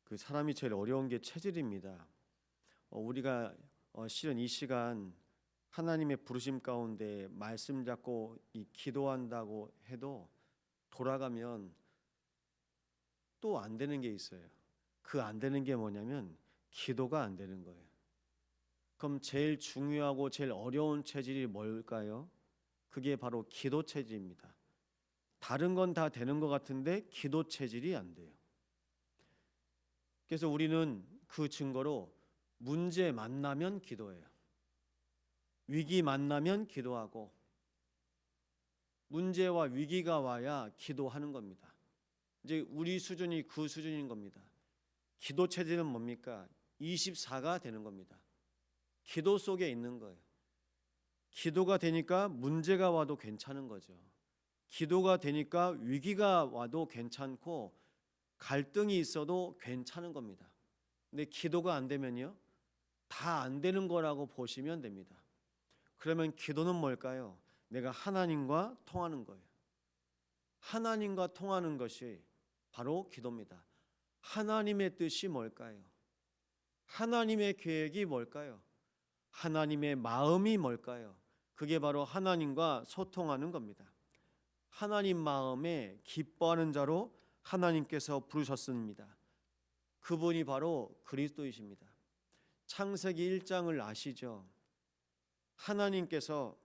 그 사람이 제일 어려운 게 체질입니다. 우리가 실은 이 시간 하나님의 부르심 가운데 말씀 잡고 이 기도한다고 해도 돌아가면 또 안 되는 게 있어요. 그 안 되는 게 뭐냐면 기도가 안 되는 거예요. 그럼 제일 중요하고 제일 어려운 체질이 뭘까요? 그게 바로 기도 체질입니다. 다른 건 다 되는 것 같은데 기도 체질이 안 돼요. 그래서 우리는 그 증거로 문제 만나면 기도해요. 위기 만나면 기도하고 문제와 위기가 와야 기도하는 겁니다. 이제 우리 수준이 그 수준인 겁니다. 기도 체질은 뭡니까? 24가 되는 겁니다. 기도 속에 있는 거예요. 기도가 되니까 문제가 와도 괜찮은 거죠. 기도가 되니까 위기가 와도 괜찮고 갈등이 있어도 괜찮은 겁니다. 근데 기도가 안 되면요, 다 안 되는 거라고 보시면 됩니다. 그러면 기도는 뭘까요? 내가 하나님과 통하는 거예요. 하나님과 통하는 것이 바로 기도입니다. 하나님의 뜻이 뭘까요? 하나님의 계획이 뭘까요? 하나님의 마음이 뭘까요? 그게 바로 하나님과 소통하는 겁니다. 하나님 마음에 기뻐하는 자로 하나님께서 부르셨습니다. 그분이 바로 그리스도이십니다. 창세기 1장을 아시죠? 하나님께서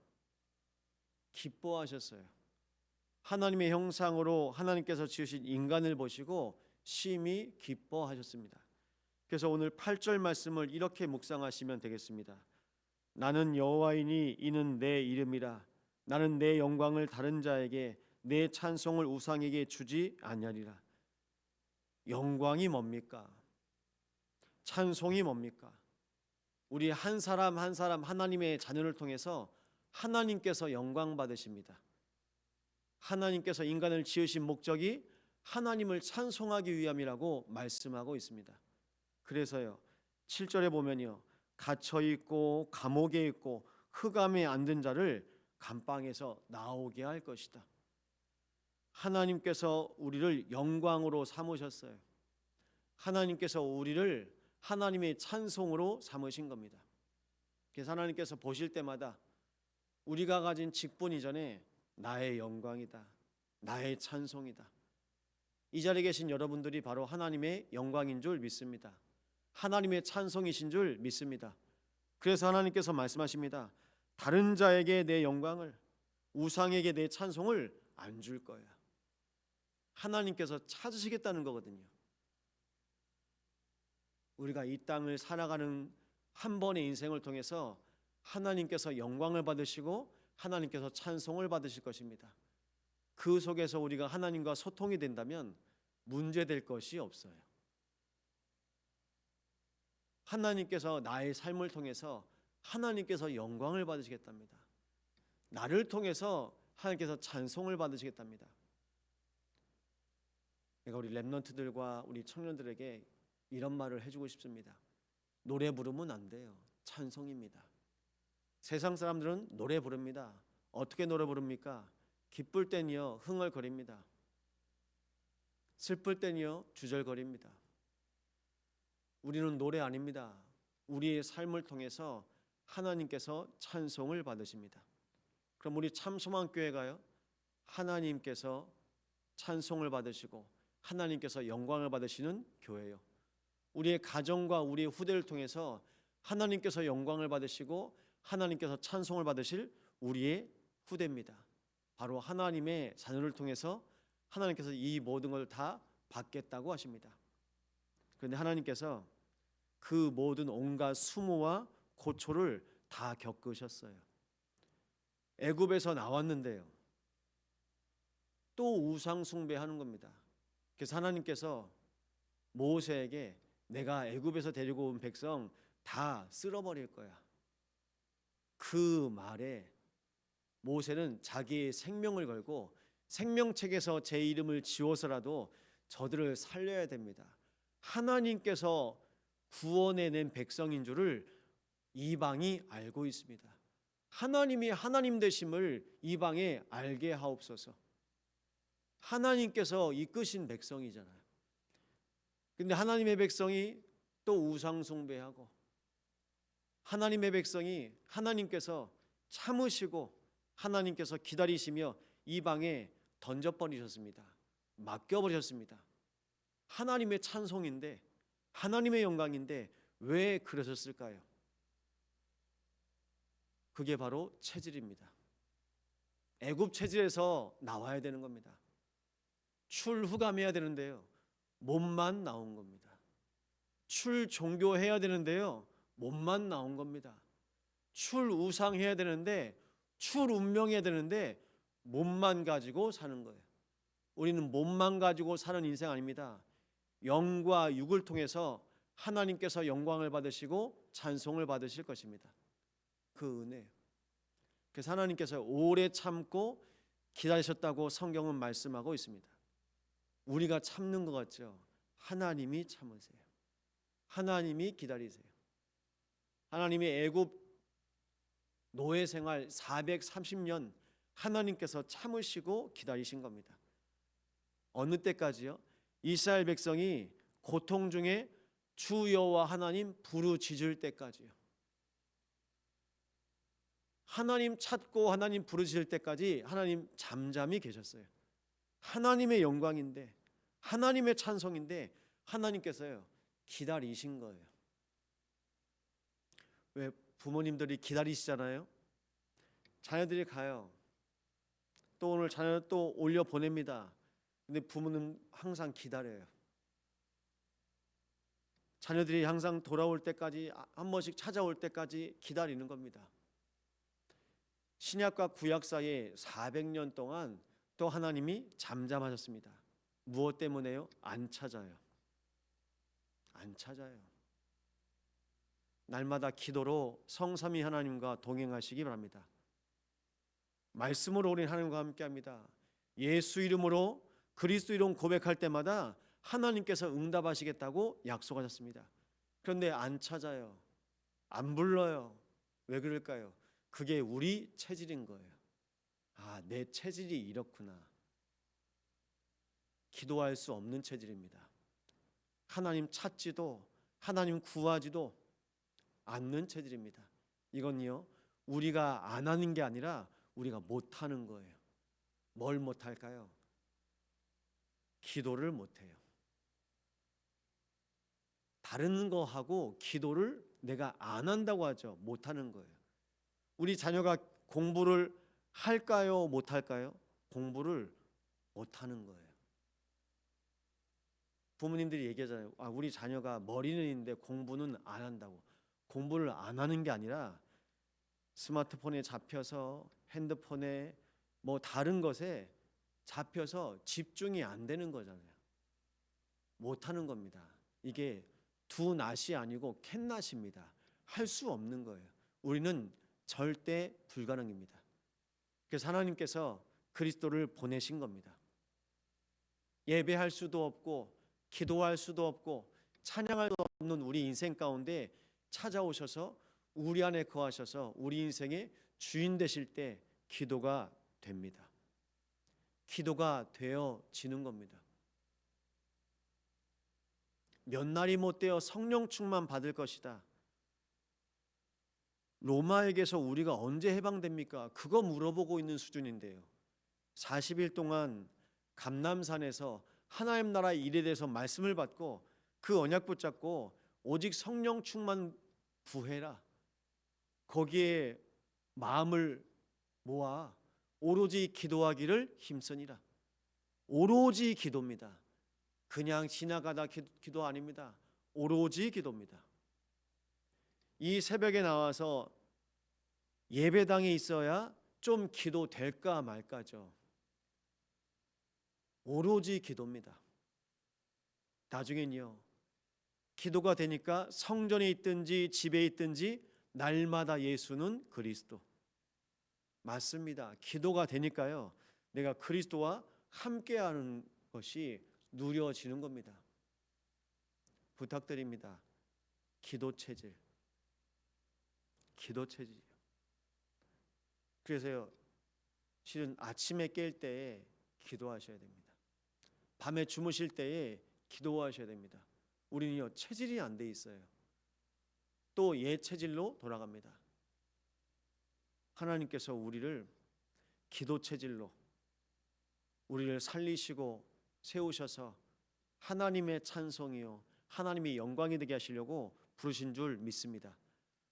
기뻐하셨어요. 하나님의 형상으로 하나님께서 지으신 인간을 보시고 심히 기뻐하셨습니다. 그래서 오늘 8절 말씀을 이렇게 묵상하시면 되겠습니다. 나는 여호와이니 이는 내 이름이라. 나는 내 영광을 다른 자에게 내 찬송을 우상에게 주지 아니하리라. 영광이 뭡니까? 찬송이 뭡니까? 우리 한 사람 한 사람 하나님의 자녀를 통해서 하나님께서 영광 받으십니다. 하나님께서 인간을 지으신 목적이 하나님을 찬송하기 위함이라고 말씀하고 있습니다. 그래서요, 7절에 보면요, 갇혀 있고 감옥에 있고 흑암에 앉은 자를 감방에서 나오게 할 것이다. 하나님께서 우리를 영광으로 삼으셨어요. 하나님께서 우리를 하나님의 찬송으로 삼으신 겁니다. 그래서 하나님께서 보실 때마다 우리가 가진 직분 이전에 나의 영광이다, 나의 찬송이다. 이 자리에 계신 여러분들이 바로 하나님의 영광인 줄 믿습니다. 하나님의 찬송이신 줄 믿습니다. 그래서 하나님께서 말씀하십니다. 다른 자에게 내 영광을, 우상에게 내 찬송을 안 줄 거야. 하나님께서 찾으시겠다는 거거든요. 우리가 이 땅을 살아가는 한 번의 인생을 통해서 하나님께서 영광을 받으시고 하나님께서 찬송을 받으실 것입니다. 그 속에서 우리가 하나님과 소통이 된다면 문제될 것이 없어요. 하나님께서 나의 삶을 통해서 하나님께서 영광을 받으시겠답니다. 나를 통해서 하나님께서 찬송을 받으시겠답니다. 내가 우리 랩런트들과 우리 청년들에게 이런 말을 해주고 싶습니다. 노래 부르면 안 돼요. 찬송입니다. 세상 사람들은 노래 부릅니다. 어떻게 노래 부릅니까? 기쁠 땐요 흥얼거립니다. 슬플 땐요 주절거립니다. 우리는 노래 아닙니다. 우리의 삶을 통해서 하나님께서 찬송을 받으십니다. 그럼 우리 참소망교회가요, 하나님께서 찬송을 받으시고 하나님께서 영광을 받으시는 교회요. 우리의 가정과 우리의 후대를 통해서 하나님께서 영광을 받으시고 하나님께서 찬송을 받으실 우리의 후대입니다. 바로 하나님의 자녀를 통해서 하나님께서 이 모든 걸 다 받겠다고 하십니다. 그런데 하나님께서 그 모든 온갖 수모와 고초를 다 겪으셨어요. 애굽에서 나왔는데요, 또 우상 숭배하는 겁니다. 그래서 하나님께서 모세에게 내가 애굽에서 데리고 온 백성 다 쓸어버릴 거야. 그 말에 모세는 자기의 생명을 걸고 생명책에서 제 이름을 지워서라도 저들을 살려야 됩니다. 하나님께서 구원해낸 백성인 줄을 이방이 알고 있습니다. 하나님이 하나님 되심을 이방에 알게 하옵소서. 하나님께서 이끄신 백성이잖아요. 근데 하나님의 백성이 또 우상 숭배하고, 하나님의 백성이 하나님께서 참으시고 하나님께서 기다리시며 이방에 던져버리셨습니다. 맡겨버리셨습니다. 하나님의 찬송인데, 하나님의 영광인데 왜 그러셨을까요? 그게 바로 체질입니다. 애굽 체질에서 나와야 되는 겁니다. 출후감해야 되는데요, 몸만 나온 겁니다. 출종교해야 되는데요, 몸만 나온 겁니다. 출우상해야 되는데, 출운명해야 되는데 몸만 가지고 사는 거예요. 우리는 몸만 가지고 사는 인생 아닙니다. 영과 육을 통해서 하나님께서 영광을 받으시고 찬송을 받으실 것입니다. 그 은혜예요. 그래서 하나님께서 오래 참고 기다리셨다고 성경은 말씀하고 있습니다. 우리가 참는 것 같죠? 하나님이 참으세요. 하나님이 기다리세요. 하나님이 애굽 노예 생활 430년 하나님께서 참으시고 기다리신 겁니다. 어느 때까지요? 이스라엘 백성이 고통 중에 주 여호와 하나님 부르짖을 때까지요. 하나님 찾고 하나님 부르짖을 때까지 하나님 잠잠히 계셨어요. 하나님의 영광인데, 하나님의 찬송인데 하나님께서요 기다리신 거예요. 왜 부모님들이 기다리시잖아요. 자녀들이 가요. 또 오늘 자녀 또 올려 보냅니다. 근데 부모는 항상 기다려요. 자녀들이 항상 돌아올 때까지, 한 번씩 찾아올 때까지 기다리는 겁니다. 신약과 구약 사이에 400년 동안 또 하나님이 잠잠하셨습니다. 무엇 때문에요? 안 찾아요. 안 찾아요. 날마다 기도로 성삼위 하나님과 동행하시기 바랍니다. 말씀으로 우리는 하나님과 함께합니다. 예수 이름으로, 그리스도 이름 고백할 때마다 하나님께서 응답하시겠다고 약속하셨습니다. 그런데 안 찾아요. 안 불러요. 왜 그럴까요? 그게 우리 체질인 거예요. 아, 내 체질이 이렇구나. 기도할 수 없는 체질입니다. 하나님 찾지도 하나님 구하지도 않는 체질입니다. 이건요, 우리가 안 하는 게 아니라 우리가 못하는 거예요. 뭘 못할까요? 기도를 못해요. 다른 거 하고 기도를 내가 안 한다고 하죠. 못하는 거예요. 우리 자녀가 공부를 할까요? 못할까요? 공부를 못하는 거예요. 부모님들이 얘기하잖아요. 아, 우리 자녀가 머리는 있는데 공부는 안 한다고. 공부를 안 하는 게 아니라 스마트폰에 잡혀서, 핸드폰에, 뭐 다른 것에 잡혀서 집중이 안 되는 거잖아요. 못하는 겁니다. 이게 두 낫이 아니고 캔낫입니다. 할 수 없는 거예요. 우리는 절대 불가능입니다. 그래서 하나님께서 그리스도를 보내신 겁니다. 예배할 수도 없고 기도할 수도 없고 찬양할 수 없는 우리 인생 가운데 찾아오셔서 우리 안에 거하셔서 우리 인생의 주인 되실 때 기도가 됩니다. 기도가 되어지는 겁니다. 몇 날이 못 되어 성령 충만 받을 것이다. 로마에게서 우리가 언제 해방됩니까? 그거 물어보고 있는 수준인데요. 40일 동안 감람산에서 하나님 나라 일에 대해서 말씀을 받고 그 언약 붙잡고 오직 성령 충만 구해라. 거기에 마음을 모아 오로지 기도하기를 힘쓰니라. 오로지 기도입니다. 그냥 지나가다 기도 아닙니다. 오로지 기도입니다. 이 새벽에 나와서 예배당에 있어야 좀 기도 될까 말까죠. 오로지 기도입니다. 나중엔요, 기도가 되니까 성전에 있든지 집에 있든지 날마다 예수는 그리스도. 맞습니다. 기도가 되니까요, 내가 그리스도와 함께하는 것이 누려지는 겁니다. 부탁드립니다. 기도 체질. 기도 체질이요. 그래서요, 실은 아침에 깰 때에 기도하셔야 됩니다. 밤에 주무실 때에 기도하셔야 됩니다. 우리는요 체질이 안 돼 있어요. 또 옛 체질로 돌아갑니다. 하나님께서 우리를 기도 체질로 우리를 살리시고 세우셔서 하나님의 찬송이요 하나님의 영광이 되게 하시려고 부르신 줄 믿습니다.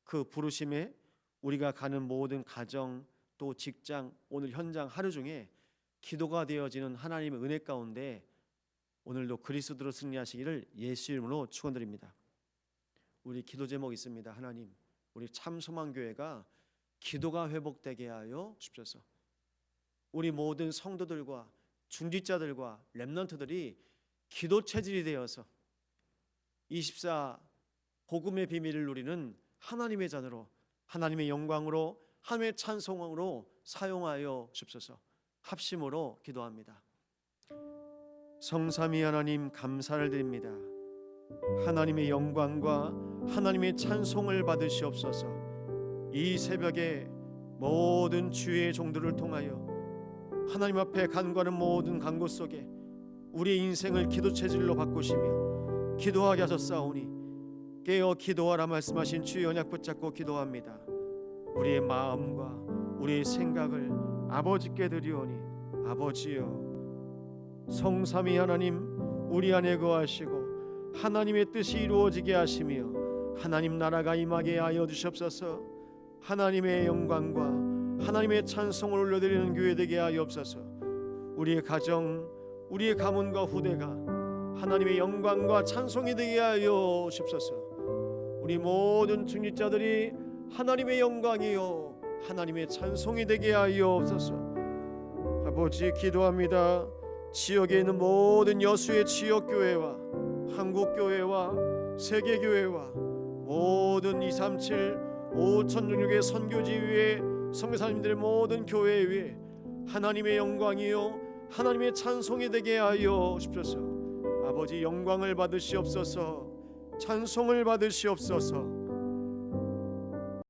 그 부르심에 우리가 가는 모든 가정 또 직장 오늘 현장 하루 중에 기도가 되어지는 하나님의 은혜 가운데 오늘도 그리스도로 승리하시기를 예수 이름으로 축원드립니다. 우리 기도 제목 있습니다. 하나님 우리 참소망교회가 기도가 회복되게 하여 주옵소서. 우리 모든 성도들과 중직자들과 렘넌트들이 기도 체질이 되어서 24 복음의 비밀을 누리는 하나님의 자녀로 하나님의 영광으로 하나님의 찬송으로 사용하여 주옵소서. 합심으로 기도합니다. 성삼위 하나님 감사를 드립니다. 하나님의 영광과 하나님의 찬송을 받으시옵소서. 이 새벽에 모든 주의 종들을 통하여 하나님 앞에 간구하는 모든 간구 속에 우리의 인생을 기도 체질로 바꾸시며 기도하게 하셨사오니 깨어 기도하라 말씀하신 주의 언약 붙잡고 기도합니다. 우리의 마음과 우리의 생각을 아버지께 드리오니 아버지여 성삼위 하나님 우리 안에 거하시고 하나님의 뜻이 이루어지게 하시며 하나님 나라가 임하게 하여 주시옵소서. 하나님의 영광과 하나님의 찬송을 올려드리는 교회 되게 하옵소서. 우리의 가정 우리의 가문과 후대가 하나님의 영광과 찬송이 되게 하여 주옵소서. 우리 모든 중직자들이 하나님의 영광이요 하나님의 찬송이 되게 하옵소서. 아버지 기도합니다. 지역에 있는 모든 여수의 지역교회와 한국교회와 세계교회와 모든 237 5,066의 선교지 위에 선교사님들의 모든 교회 위에 하나님의 영광이요 하나님의 찬송이 되게 하여 주옵소서. 아버지 영광을 받으시옵소서. 찬송을 받으시옵소서.